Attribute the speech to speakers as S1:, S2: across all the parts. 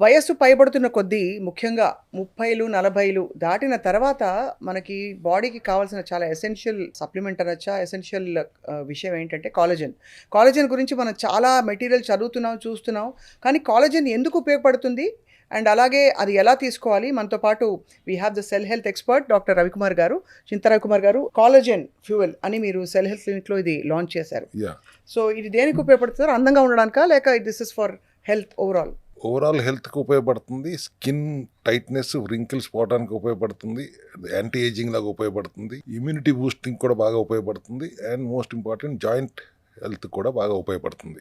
S1: వయస్సు పైబడుతున్న కొద్దీ ముఖ్యంగా 30లు, 40లు దాటిన తర్వాత మనకి బాడీకి కావాల్సిన చాలా ఎసెన్షియల్ సప్లిమెంట్ అనొచ్చా? ఎసెన్షియల్ విషయం ఏంటంటే కాలజన్. కాలజన్ గురించి మనం చాలా మెటీరియల్ చదువుతున్నాం, చూస్తున్నాం. కానీ కాలజన్ ఎందుకు ఉపయోగపడుతుంది? అండ్ అలాగే అది ఎలా తీసుకోవాలి? మనతో పాటు we have the cell health expert doctor Ravikumar garu, Chinta Ravikumar గారు. కాలజన్ ఫ్యూయల్ అని మీరు సెల్ హెల్త్ క్లినిక్‌లో ఇది లాంచ్ చేశారు.
S2: యా
S1: సో ఇది దేనికి ఉపయోగపడుతుంది? అందంగా ఉండడానికా? లేక this is for health overall?
S2: Overall హెల్త్కి ఉపయోగపడుతుంది, స్కిన్ టైట్నెస్ రింకిల్స్ పోవడానికి ఉపయోగపడుతుంది, యాంటీ ఏజింగ్ లాగా ఉపయోగపడుతుంది, ఇమ్యూనిటీ బూస్టింగ్ కూడా బాగా ఉపయోగపడుతుంది, and most important joint health కూడా బాగా ఉపయోగపడుతుంది.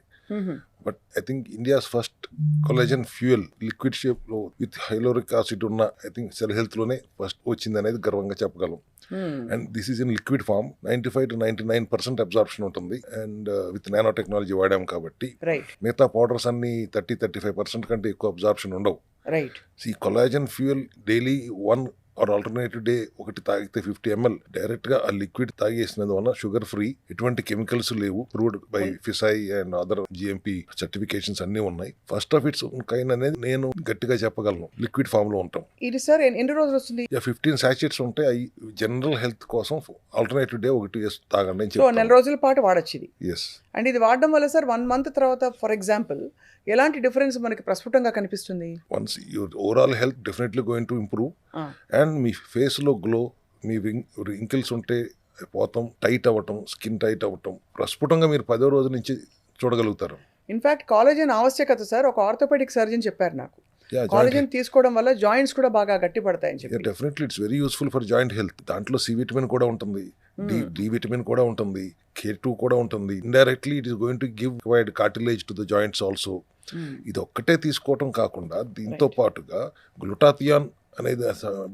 S2: But I think India's first collagen fuel liquid షేప్లో విత్ హైలోరిక్ యాసిడ్ ఉన్న ఐ థింక్ సెల్ హెల్త్లోనే ఫస్ట్ వచ్చింది అనేది గర్వంగా చెప్పగలం. And this is in liquid form. 95 to 99% absorption ఉంటుంది. అండ్ విత్ నానో టెక్నాలజీ వాడాం కాబట్టి
S1: రైట్,
S2: మిగతా పౌడర్స్ అన్ని 30-35% కంటే ఎక్కువ అబ్జార్ప్షన్ ఉండవు.
S1: రైట్.
S2: ఈ collagen fuel daily 1 or alternative day ఒకటి తాగితే 50 ml డైరెక్ట్గా ఆ లిక్విడ్ తాగేసినందువల్ల షుగర్ ఫ్రీ, ఎటువంటి కెమికల్స్ లేవు, proved by FSSAI and other GMP certifications అన్నీ ఉన్నాయి. ఫస్ట్ ఆఫ్ ఇట్స్ కైండ్ అనేది నేను గట్టిగా చెప్పగలను. లిక్విడ్ ఫామ్ లో ఉంటాం.
S1: ఇది సార్ ఎన్ని రోజులు వస్తుంది?
S2: 15 సాచెట్స్ ఉంటాయి. అవి జనరల్ హెల్త్ కోసం ఆల్టర్నేటివ్ డే ఒకటి తాగండి అని
S1: సో నెల
S2: చెప్తాను.
S1: రోజుల పాటు వాడచ్చు ఇది.
S2: ఎస్.
S1: అండ్ ఇది వాడడం వల్ల సార్ 1 month తర్వాత ఫర్ ఎగ్జాంపుల్ ఎలాంటి డిఫరెన్స్ మనకి ప్రస్ఫుటంగా కనిపిస్తుంది?
S2: Once your overall health definitely going to improve. And మీ ఫేస్లో గ్లో, మీ రింకిల్స్ ఉంటే పోతాం, టైట్ అవ్వటం, స్కిన్ టైట్ అవ్వటం ప్రస్ఫుటంగా మీరు 10వ రోజు నుంచి చూడగలుగుతారు.
S1: ఇన్ఫాక్ట్ కాలేజన్ ఆవశ్యకత సార్ ఒక ఆర్థోపెడిక్ సర్జన్ చెప్పారు నాకు. కాలేజన్ తీసుకోవడం వల్ల జాయింట్స్ కూడా బాగా గట్టి పడతాయని చెప్పి.
S2: Definitely it's very useful for joint health. దాంట్లో సి విటమిన్ కూడా ఉంటుంది, డి విటమిన్ కూడా ఉంటుంది, K2 కూడా ఉంటుంది. Indirectly it is going to give wide cartilage to the joints also. ఇది ఒక్కటే తీసుకోవటం కాకుండా దీంతో పాటుగా గ్లూటాథియాన్ అనేది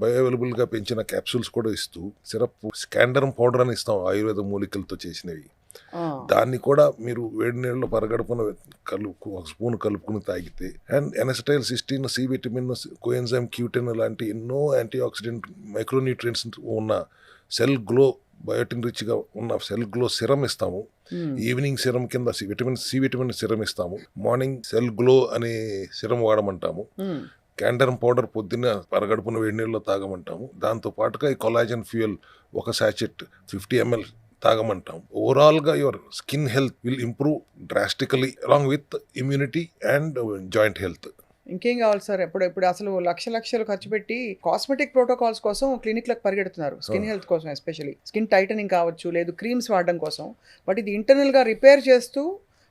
S2: బయోఅవైలబుల్ గా పెంచిన క్యాప్సూల్స్ కూడా ఇస్తూ, సిరప్ స్కాండరం పౌడర్ అని ఇస్తాం ఆయుర్వేద మూలికలతో చేసినవి. దాన్ని కూడా మీరు వేడి నీళ్ళలో పరగడుపున ఒక స్పూన్ కలుపుకుని తాగితే, and N acetyl cysteine, C vitamin, coenzyme Q10 లాంటి ఎన్నో యాంటీ ఆక్సిడెంట్ మైక్రోన్యూట్రియంట్స్ ఉన్న సెల్ గ్లో, బయోటిన్ రిచ్ గా ఉన్న సెల్ గ్లో సిరం ఇస్తాము. ఈవినింగ్ సిరం కింద సి విటమిన్ సిరం ఇస్తాము. మార్నింగ్ సెల్ గ్లో అనే సిరం వాడమంటాము. క్యాండరం పౌడర్ పొద్దున్న పరగడుపున వేడి నీళ్ళలో తాగమంటాము. దాంతో పాటుగా ఈ కొలాజన్ ఫ్యూయల్ ఒక సాచెట్ 50 ml తాగమంటాం. ఓవరాల్ గా your skin health will improve drastically along with immunity and joint health.
S1: ఇంకేం కావాలి సార్? ఇప్పుడు అసలు లక్షలు ఖర్చు పెట్టి కాస్మెటిక్ ప్రోటోకాల్స్ కోసం క్లినిక్లకు పరిగెడుతున్నారు, స్కిన్ హెల్త్ కోసం, ఎస్పెషల్లీ స్కిన్ టైటనింగ్ కావచ్చు, లేదు క్రీమ్స్ వాడడం కోసం. బట్ ఇది ఇంటర్నల్ గా రిపేర్ చేస్తూ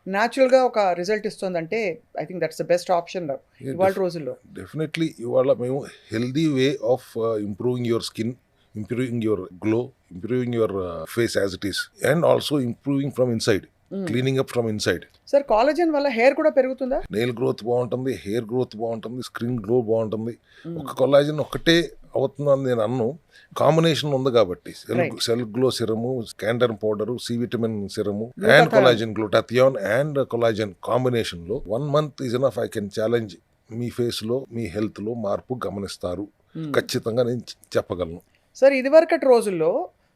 S1: న్యాచురల్ గా ఒక రిజల్ట్ ఇస్తుందంటే I think that's the best option ఇవాళ రోజుల్లో.
S2: డెఫినెట్లీ ఇవాళ మేము healthy way of improving your skin, improving your glow, improving your face as it is, and also improving from inside, cleaning up from inside.
S1: సార్ collagen వల్ల hair కూడా పెరుగుతుందా?
S2: Nail growth బాగుంటుంది, hair growth బాగుంటుంది, skin glow బాగుంటుంది. ఒక collagen ఒక్కటే అవుతుందని నేను అన్ను, కాంబినేషన్ ఉంది కాబట్టి సెల్ గ్లో సిరము, స్కాండర్ powder, C vitamin serum and collagen, glutathione and collagen combination లో 1 month is enough. I can challenge, మీ ఫేస్ లో, మీ హెల్త్ లో మార్పు గమనిస్తారు, ఖచ్చితంగా నేను చెప్పగలను.
S1: సార్ ఇదివరకటి రోజుల్లో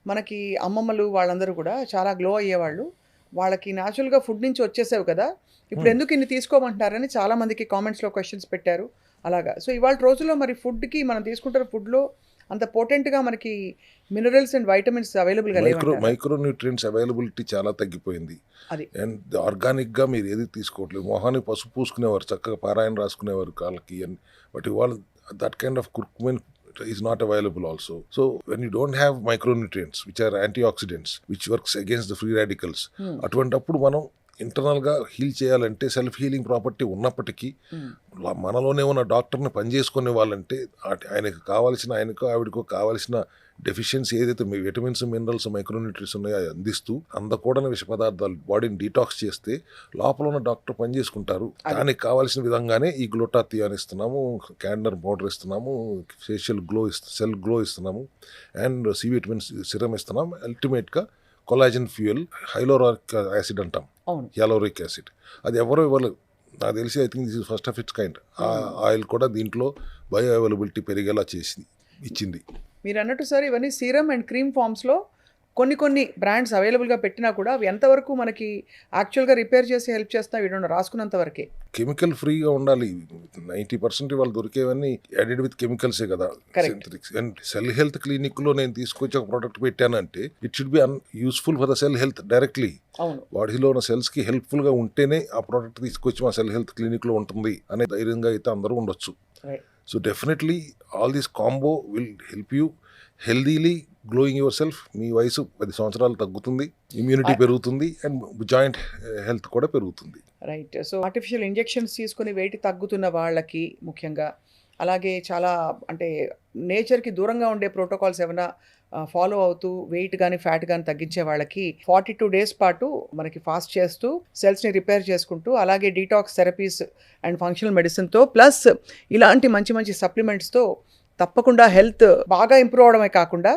S1: మనకి అమ్మమ్మలు వాళ్ళందరూ కూడా చాలా గ్లో అయ్యేవాళ్ళు. వాళ్ళకి న్యాచురల్గా ఫుడ్ నుంచి వచ్చేసావు కదా, ఇప్పుడు ఎందుకు ఇన్ని తీసుకోమంటారని చాలా మందికి కామెంట్స్లో క్వశ్చన్స్ పెట్టారు. అలాగా సో ఇవాళ రోజుల్లో మరి ఫుడ్కి మనం తీసుకుంటున్న ఫుడ్లో అంత పోటెంట్గా మనకి మినరల్స్ అండ్ వైటమిన్స్ అవైలబుల్గా లేవు.
S2: మైక్రోన్యూట్రియంట్స్ అవైలబిలిటీ చాలా తగ్గిపోయింది.
S1: అది
S2: అండ్ ఆర్గానిక్గా మీరు ఏది తీసుకోవట్లేదు. మొహాన్ని పసుపు పూసుకునేవారు, చక్కగా పారాయణ రాసుకునేవారు కాళ్ళకి. అండ్ బట్ ఇవాళ that kind of curcumin is not available also. So when you don't have micronutrients which are antioxidants which works against the free radicals, అటువంటప్పుడు మనం ఇంటర్నల్ గా హీల్ చేయాలంటే సెల్ఫ్ హీలింగ్ ప్రాపర్టీ ఉన్నప్పటికీ మనలోనే ఉన్న డాక్టర్ని పనిచేసుకునే వాళ్ళంటే ఆయనకు ఆవిడకు కావాల్సిన డెఫిషియన్సీ ఏదైతే విటమిన్స్, మినరల్స్, మైక్రోన్యూట్రియంట్స్ ఉన్నాయో అందరిస్తూ అందకూడని విష పదార్థాలు బాడీని డీటాక్స్ చేస్తే లోపల ఉన్న డాక్టర్ పని చేసుకుంటారు. దానికి కావాల్సిన విధంగానే ఈ గ్లూటాథియాన్ ఇస్తున్నాము, క్యాండర్ పౌడర్ ఇస్తున్నాము, ఫేషియల్ గ్లో సెల్ గ్లో ఇస్తున్నాము, అండ్ సి విటమిన్ సిరం ఇస్తున్నాము. అల్టిమేట్ గా కొలాజన్ ఫ్యూయల్, హైలోరిక్ యాసిడ్ అంటాం, హ్యాలోరిక్ యాసిడ్, అది ఎవరో ఇవ్వలేదు నాకు తెలిసి. I think this is first of it's kind. ఆ ఆయిల్ కూడా దీంట్లో బయో అవైలబిలిటీ పెరిగేలా ఇచ్చింది.
S1: మీరు అన్నట్టు సార్ ఇవన్నీ సీరం అండ్ క్రీమ్ ఫామ్స్లో కొన్ని బ్రాండ్స్ అవైలబుల్గా పెట్టినా కూడా అవి ఎంతవరకు మనకి యాక్చువల్గా రిపేర్ చేసి హెల్ప్ చేస్తున్నా వీడు రాసుకున్నంత వరకే.
S2: కెమికల్ ఫ్రీగా ఉండాలి. 90% వాళ్ళు దొరికేవన్నీ యాడెడ్ విత్ కెమికల్సే కదా,
S1: Correct.
S2: Synthetics. And cell health clinic లో నేను తీసుకొచ్చి ఒక ప్రోడక్ట్ పెట్టానంటే it should be useful for the cell health directly.
S1: అవును.
S2: బాడీలో ఉన్న సెల్స్ కి హెల్ప్ఫుల్ గా ఉంటేనే ఆ ప్రోడక్ట్ తీసుకొచ్చి మా సెల్ హెల్త్ క్లినిక్ లో ఉంటుంది అనే ధైర్యంగా అయితే అందరూ ఉండొచ్చు.
S1: Right.
S2: So definitely all this combo will help you healthily glowing your self వయసు 10 సంవత్సరాలు తగ్గుతుంది, ఇమ్యూనిటీ పెరుగుతుంది, అండ్ జాయింట్ హెల్త్ కూడా పెరుగుతుంది.
S1: రైట్. సో ఆర్టిఫిషియల్ ఇంజెక్షన్స్ తీసుకుని వెయిట్ తగ్గుతున్న వాళ్ళకి ముఖ్యంగా, అలాగే చాలా అంటే నేచర్కి దూరంగా ఉండే ప్రోటోకాల్స్ ఏమైనా ఫాలో అవుతూ వెయిట్ కానీ ఫ్యాట్ కానీ తగ్గించే వాళ్ళకి 42 డేస్ పాటు మనకి ఫాస్ట్ చేస్తూ సెల్స్ని రిపేర్ చేసుకుంటూ, అలాగే డీటాక్స్ థెరపీస్ అండ్ ఫంక్షనల్ మెడిసిన్తో ప్లస్ ఇలాంటి మంచి మంచి సప్లిమెంట్స్తో తప్పకుండా హెల్త్ బాగా ఇంప్రూవ్ అవడమే కాకుండా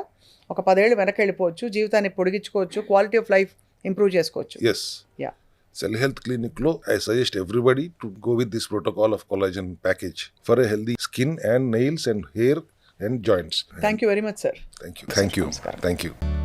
S1: ఒక 10 ఏళ్ళు వెనక్కి వెళ్ళిపోవచ్చు, జీవితాన్ని పొడిగించుకోవచ్చు, క్వాలిటీ ఆఫ్ లైఫ్ ఇంప్రూవ్ చేసుకోవచ్చు.
S2: Yes.
S1: Yeah.
S2: Cell Health Clinic lo I suggest everybody to go with this protocol of collagen package for a healthy skin and nails and hair and joints.
S1: Thank you very much sir.
S2: Thank you. Thank you.
S1: Namaskaram.
S2: Thank you.